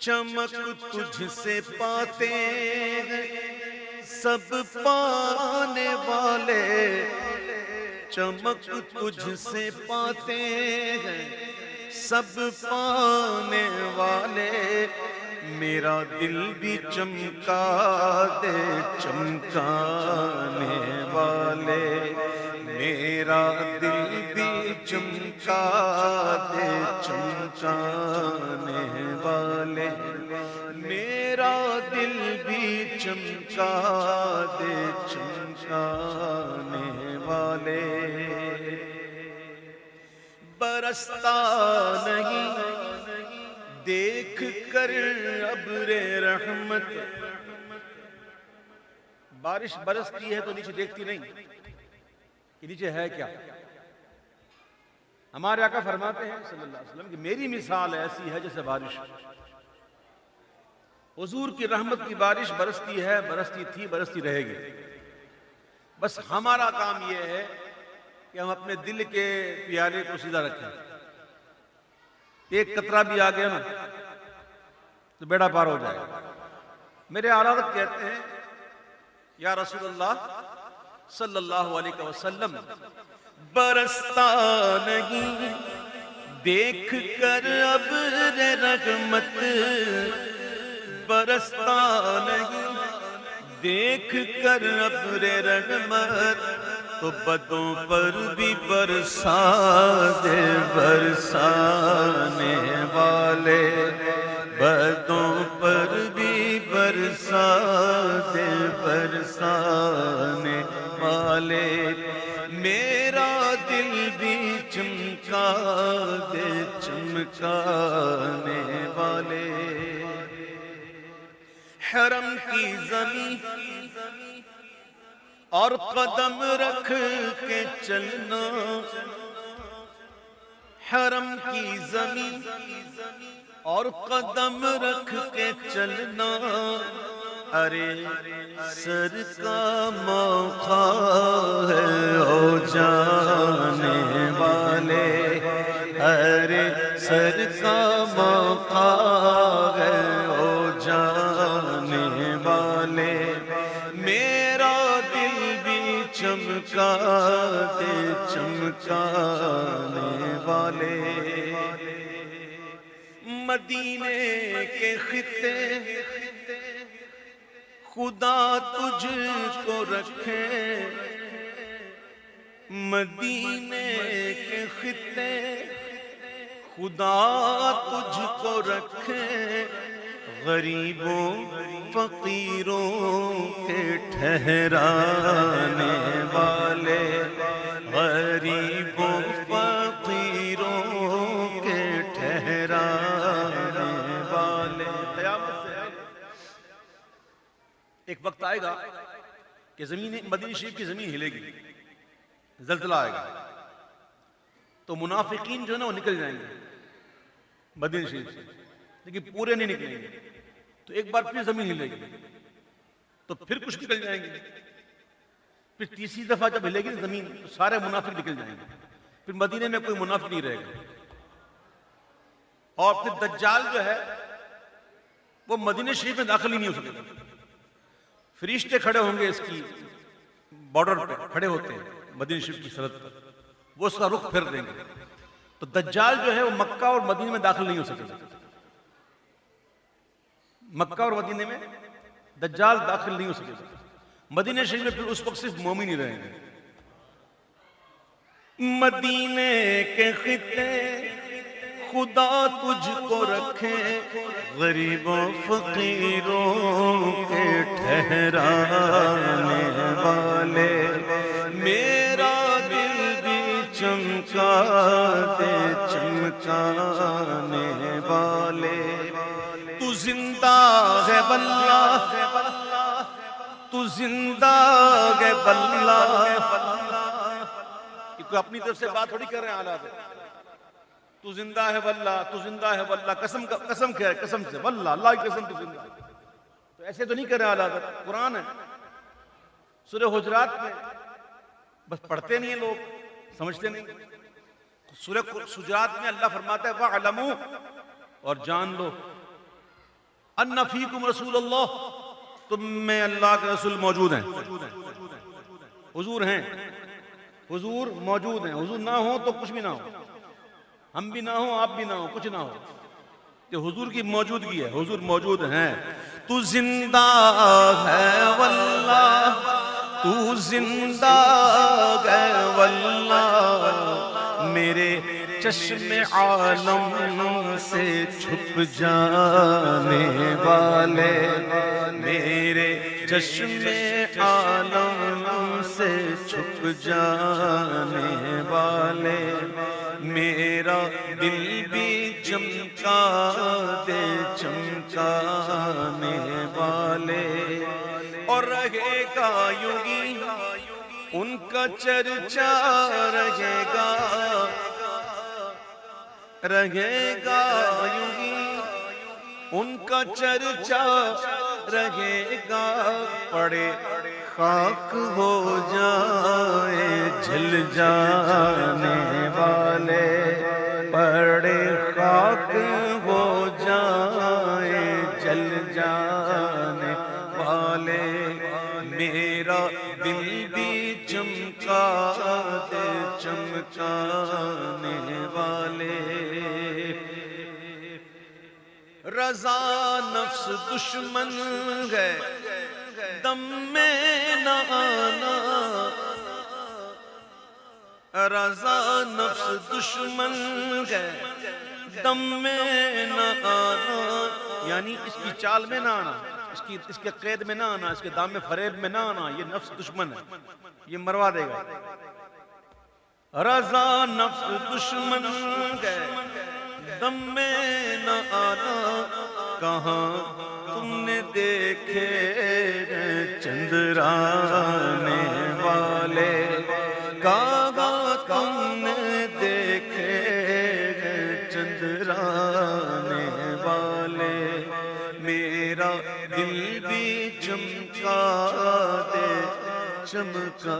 چمک تجھ سے پاتے ہیں سب پانے والے، چمک تجھ سے پاتے ہیں سب پانے والے، میرا دل بھی چمکا دے چمکانے والے، میرا دل بھی چمکا دے چمکانے والے، میرا دل بھی چمکا دے چمکانے والے۔ برستا نہیں دیکھ کر ابر رحمت، بارش برستی ہے تو نیچے دیکھتی نہیں کہ نیچے ہے کیا۔ ہمارے آقا فرماتے ہیں صلی اللہ علیہ وسلم کہ میری مثال ایسی ہے جیسے بارش، حضور کی رحمت کی بارش برستی ہے، برستی تھی، برستی رہے گی۔ بس ہمارا کام یہ ہے کہ ہم اپنے دل کے پیالے کو سیدھا رکھیں، ایک قطرہ بھی آ گیا نا تو بیڑا پار ہو جائے۔ میرے اعلیٰ حضرت کہتے ہیں یا رسول اللہ صلی اللہ علیہ وسلم، برستا نہیں دیکھ کر ابر رحمت، برستا نہیں دیکھ کر ابر رحمت، تو بدوں پر بھی برسا دے برسانے والے، بدوں پر بھی برسا دے برسانے والے، میرا دل بھی چمکا دے چمکانے والے۔ حرم کی زمین اور قدم رکھ کے چلنا، حرم کی زمین اور قدم رکھ کے چلنا، ارے سر کا موقع ہے او جانے والے، ارے سر کا موقع ہے او جانے والے، میرا دل بھی چمکا دے چمکانے والے۔ مدینے کے خطے خدا تجھ کو رکھے، مدینے کے خطے خدا تجھ کو رکھے، غریبوں فقیروں کے ٹھہرانے والے، غریبوں فقیروں کے ٹھہرانے والے۔ قیامت سے ایک وقت آئے گا کہ زمین مدینہ شریف کی زمین ہلے گی، زلزلہ آئے گا، تو منافقین جو ہے نا وہ نکل جائیں گے مدینہ شریف سے، لیکن پورے نہیں نکلیں گے، تو ایک بار پھر زمین ہلے گی تو پھر کچھ نکل جائیں گے، پھر تیسری دفعہ جب ہلے گی زمین تو سارے منافق نکل جائیں گے، پھر مدینے میں کوئی منافق نہیں رہے گا، اور پھر دجال جو ہے وہ مدینہ شریف میں داخل ہی نہیں ہو سکے گا۔ فرشتے کھڑے ہوں گے، اس کی بارڈر پہ کھڑے ہوتے ہیں مدینہ شریف کی سرحد پر، وہ اس کا رخ پھیر دیں گے، تو دجال جو ہے وہ مکہ اور مدینے میں داخل نہیں ہو سکے گا، مکہ اور مدینے میں دجال داخل نہیں ہو سکے گا، مدینہ شریف میں پھر اس وقت صرف مومن ہی رہیں گے۔ مدینے کے خطے خدا تجھ کو رکھے، غریبوں فقیروں کے ٹھہرانے والے، میرا دل بھی چمکا دے چمکانے والے، تو زندہ ہے واللہ، تو زندہ ہے واللہ، کہ کوئی اپنی طرف سے بات تھوڑی کر رہے ہیں اعلیٰ سے، تو زندہ ہے واللہ، تو زندہ ہے واللہ، قسم قسم سے واللہ، اللہ کی قسم تو زندہ ہے، تو ایسے تو نہیں کر رہے اعلیٰ حضرت، قرآن ہے سورہ حجرات میں، بس پڑھتے نہیں ہیں لوگ، سمجھتے نہیں۔ سورہ حجرات میں اللہ فرماتا ہے وَاعْلَمُوا، اور جان لو ان فیکم رسول اللہ، تم میں اللہ کے رسول موجود ہیں، حضور ہیں، حضور موجود ہیں، حضور نہ ہو تو کچھ بھی نہ ہو، ہم بھی نہ ہو آپ بھی نہ ہو، کچھ نہ ہو، کہ حضور کی موجودگی ہے، حضور موجود ہیں۔ تو زندہ ہے واللہ، تو زندہ ہے واللہ، میرے چشم عالم سے چھپ جانے والے، میرے چشم عالم سے چھپ جانے والے، میرا دل بھی چمکا دے چمکانے والے، اور رہے گا یوں ہی ان کا چرچا، رہے گا یوں ہی ان کا چرچا، رہے گا پڑے خاک ہو جائے جل جانے والے، پڑے خاک ہو جائے جل جانے والے، میرا دل بھی چمکا دے چمکانے والے، رضا نفس دشمن ہے دم میں نہ آنا، رضا نفس دشمن ہے دم میں نہ آنا، یعنی اس کی چال میں نہ آنا، اس کے قید میں نہ آنا، اس کے دام فریب میں نہ آنا، یہ نفس دشمن ہے، یہ مروا دے گا۔ رضا نفس دشمن ہے دم میں نہ آنا، کہاں تم نے دیکھے چندرانے والے، کہاں تم نے دیکھے چندرانے والے، میرا دل بھی چمکا دے چمکا